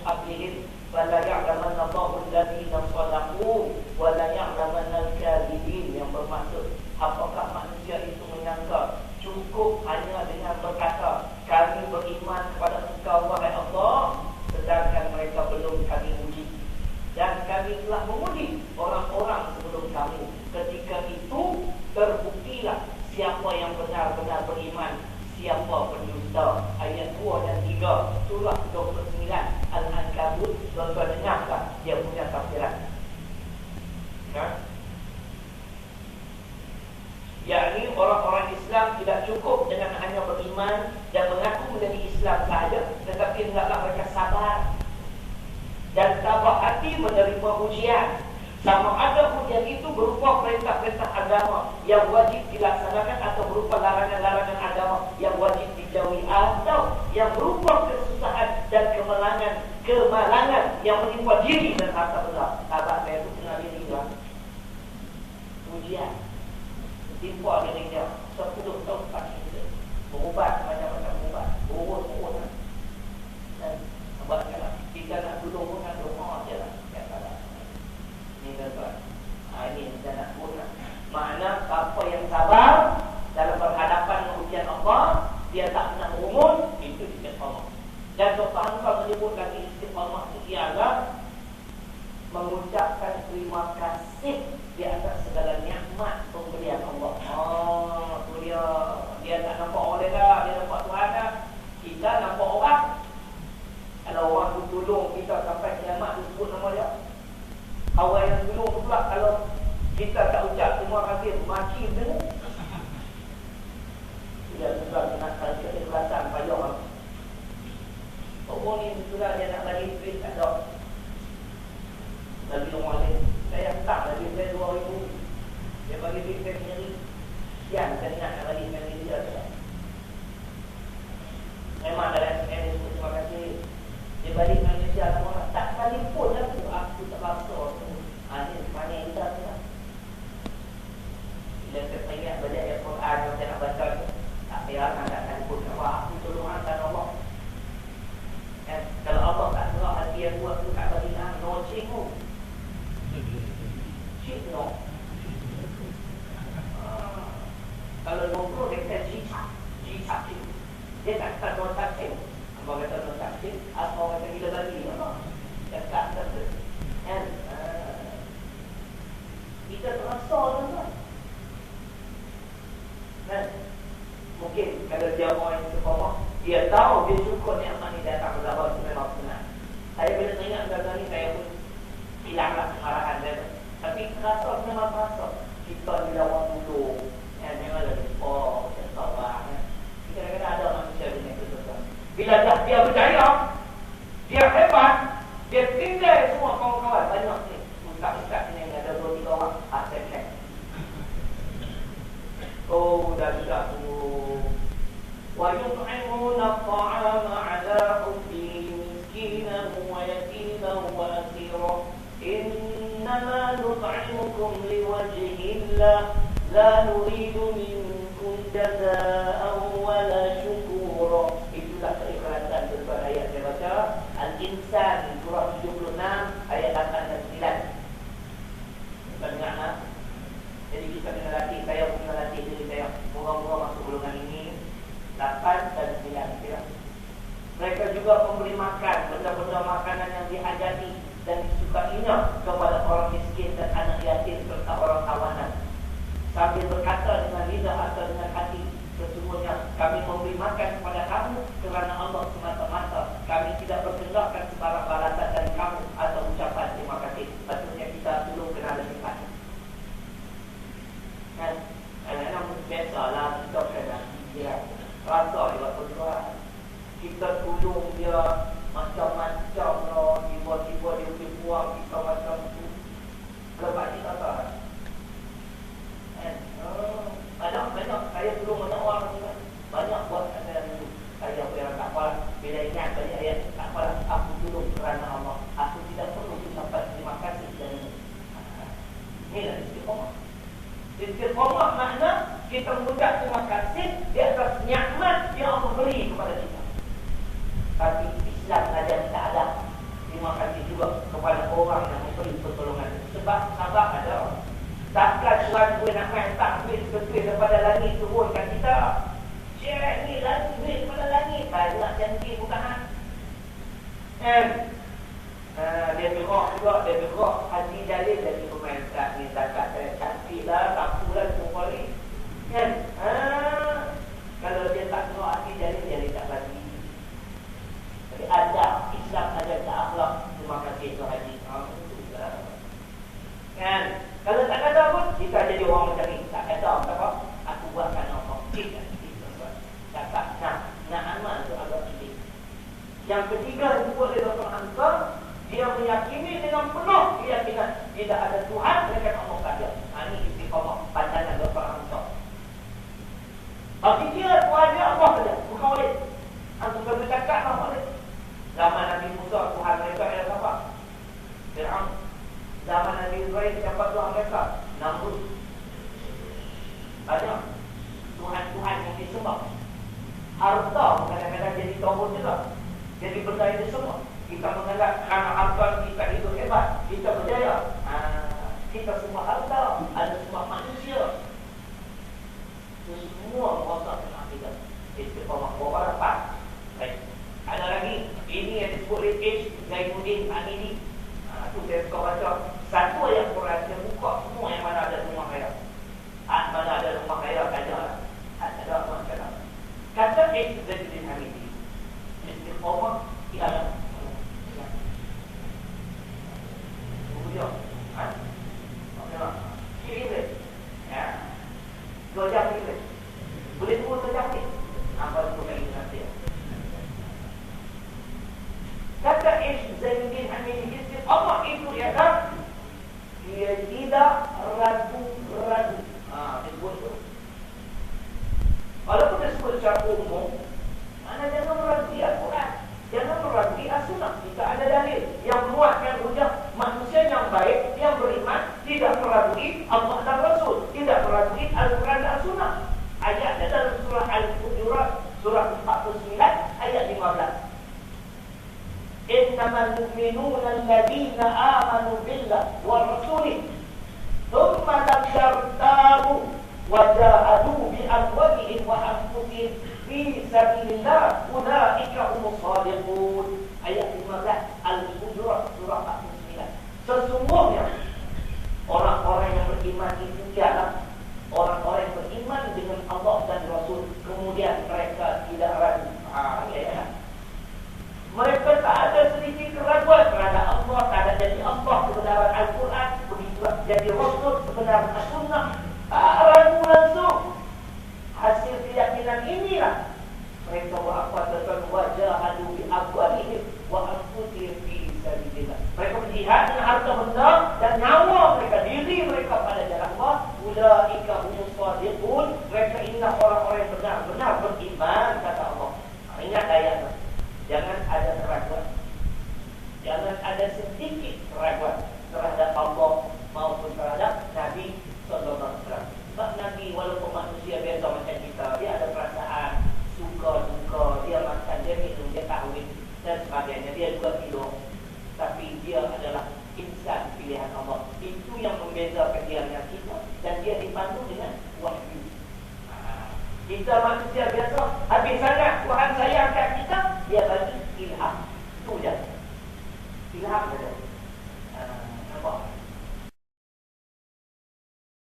qablihim fala ya'lamanna Allahu alladziina shadaqu wa la ya'lamanna al-kadhibin. Yang bermaksud, apakah manusia itu menyangka cukup hanya dengan berkata kami beriman kepada Engkau wahai Allah, sedangkan mereka belum kami uji, dan kami telah menguji orang-orang sebelum kamu. Ketika itu terbuktilah siapa yang benar-benar beriman, siapa pendusta. Ayat 2 dan 3 surah 29 Al-Ankabut. Tuan-tuan dengarkan dia punya tafsiran. Yakni orang-orang Islam tidak cukup dengan hanya beriman dan mengaku menjadi Islam sahaja, tetapi hendaklah mereka sabar dan tabah hati menerima ujian. Sama ada ujian itu berupa perintah-perintah agama yang wajib dilaksanakan, atau berupa larangan-larangan agama yang wajib dijauhi, atau yang berupa kesusahan dan kemalangan yang menimpa diri dan harta benda. Sahabat saya itu kena diri juga ujian, timpa diri dia 10 tahun pagi dia berubat macam-macam ubat, urut-urut. Dan sebabnya kita nak duduk pun nak doa je lah. Ini tuan-tuan, ini kita nak guna. Makna siapa yang sabar dalam berhadapan dengan ujian Allah, dia tak pernah umur, itu istiqamah. Dan Dr. Hamzah menyebutkan istiqamah itu ialah mengucapkan terima kasih di atas segala nikmat pemberian Allah. Tu dia tak nampak orang dah, dia nampak Tuhan dah. Kita nampak orang. Kalau orang tu tolong kita sampai kiamat, tu sebut nama dia. Awal yang tolong tu pula, kalau kita tak ucap terima kasih, maki dulu. Dia sudah nak kasih keikhlasan payah orang. Orang ni sudah dia nak bagi duit tak ada. Bagi orang lain, saya tak bagi saya 2,000. Dia bagi duit saya sendiri. Sian saya nak bagi sendiri dia. Memang dalam SMS sebut terima kasih. Dia balik Malaysia sama tak balik pun aku tak rasa. Ini mana yang kita tu lah. Bila saya ingat baca ayat Quran yang saya nak baca, tak payah nak telefon apa, aku tolong hantar Allah. Kalau Allah tak gerak hati yang buat tu tak bagi nak no cik tu. Cik no. Kalau nombor dia kata G-Cak cik. Dia tak kata no cik. Apa kata no cik? Apa kata gila bagi? Dia tak kata. Kita terasa tuan-tuan. Mungkin kalau dia orang yang istiqamah, dia tahu dia syukur nikmat ni datang bersama memang senang. Saya bila teringat benda ni, saya pun hilanglah kemarahan saya. Tapi terasa memang terasa. Kita bila orang duduk, memang lagi dia sabar. Kadang-kadang ada manusia macam itu tuan-tuan. Bila dah dia berjaya, dia hebat, dia tinggal semua kawan-kawan banyak ni. Ustaz-ustaz ni ada 2-3 orang aset check. Dah tu. Wa yut'imuna at-ta'ama 'ala hubbihi miskinan wa yatiman wa asira. Innama nut'imukum liwajhillah la nuridu minkum jazaa'an wa la syukura. Itulah keikhlasan daripada ayat saya baca Al-Insan surah 76 ayat 8 dan 9. Dengar tak? Jadi kita kena latih, saya pun kena latih diri saya. Moga-moga masuk golongan ini 8 dan 9 kira. Mereka juga memberi makan benda-benda makanan yang dihajati dan disukainya kepada orang miskin dan anak yatim serta orang tawanan, sambil berkata dengan lidah atau dengan hati, sesungguhnya kami memberi makan kepada kamu kerana Allah semata-mata. Kami tidak berkehendakkan sebarang balasan dari kamu atau ucapan terima kasih. Maksudnya kita dulu kena ada sifat. Kadang-kadang biasalah kita kena rasa dia berdoa. Kita tolong dia macam-macam lah, tiba-tiba dia boleh buang kita macam tu. Lepas ni kata banyak saya tolong banyak orang juga. Banyak buat saya dulu. Saya yang tak apa bila ingat tadi ayat tak apa, aku tolong sebab sabar ada. Takkan Tuhan boleh nak main takbir betul daripada langit turunkan kita. Syekh ni langit daripada langit. Banyak janji bukan. Dia bergerak juga, dia bergerak Haji Jalil jadi pemain tak ni zakat saya cantik lah, tak pula semua ni. Kan? Kalau dia tak bergerak Haji Jalil, dia tak lagi. Tapi ada Islam, ada akhlak. Terima kasih Tuan Haji. Kan? Kalau tak ada pun, kita jadi orang macam ni. Tak ada apa. Aku buatkan apa. Cakap, nak amal tu agak sedih. Yang ketiga disebut oleh Dr. Ansar, dia meyakini dengan penuh keyakinan tidak ada Tuhan melainkan Allah saja. Ini istiqamah pandangan Dr. Ansar. Bagi dia Tuhan dia Allah saja, bukan boleh. Antum kalau cakap tak boleh. Zaman Nabi Musa Tuhan mereka adalah siapa? Fir'aun. Zaman Nabi Ibrahim siapa Tuhan mereka? Namrud. Banyak Tuhan-Tuhan yang disembah. Harta kadang-kadang jadi tombol juga. Jadi benda itu semua. Kita menganggap kerana harta kita itu hebat, kita berjaya. Kita semua harta, ada semua manusia. Semua rosak dengan akidah. Istiqamah berapa dapat? Baik. Ada lagi, ini yang disebut oleh H. Zainuddin Amini. Itu saya suka baca. Satu ayat Quran, dia buka semua yang mana ada rumah kaya. Mana ada rumah kaya, ada. Ada rumah kaya. Kata H. Zainuddin Amini, istiqamah ialah kemudian kira ya 2 jam kira boleh tunggu 2 jam ni apa itu kali nanti kata Zainuddin Amini istiqamah itu ialah dia tidak ragu-ragu. Disebut tu walaupun disebut secara umum, mana jangan meragui Al-Quran, jangan meragui As-Sunnah. Kita ada dalil yang menguatkan hujah manusia yang baik, yang beriman, tidak meragui Allah dan Rasul, tidak meragui Al-Quran dan As-Sunnah. Ayatnya dalam surah Al-Hujurat, surah 49, ayat 15. Innamal mu'minuna alladhina amanu billah wa rasulih thumma lam yartabu wa jahadu bi amwalihim wa anfusihim fi sabilillah ulaika humus shadiqun. Ayat 15 Al-Hujurat surah 49. Sesungguhnya orang-orang yang beriman itu ialah orang-orang yang beriman dengan Allah dan Rasul, kemudian mereka tidak ragu. Mereka tak ada sedikit keraguan terhadap Allah, tak ada jadi Allah kebenaran Al-Quran, begitu jadi Rasul kebenaran As-Sunnah. Ragu langsung. Hasil keyakinan inilah mereka berapa tentang wajah adu bi abwalihim wa anfusihim fi sabilillah. Mereka berjihad dengan harta benda dan nyawa mereka, diri mereka pada jalan Allah. Ulaika humus shadiqun. Mereka inilah orang-orang yang benar-benar beriman, kata Allah. Ingat ayatnya. Jangan ada keraguan. Jangan ada sedikit keraguan terhadap Allah maupun terhadap Nabi sallallahu alaihi wasallam. Sebab Nabi walaupun manusia biasa macam kita, dia ada perasaan suka duka, dia makan, dia minum, dia kahwin dan sebagainya, dia juga tidur. Tapi dia adalah insan pilihan Allah. Itu yang membezakan dia dengan kita, dan dia dipandu dengan wahyu. Kita manusia biasa, habis sangat Tuhan sayangkan kita, dia bagi ilham. Itu je. Ilham saja.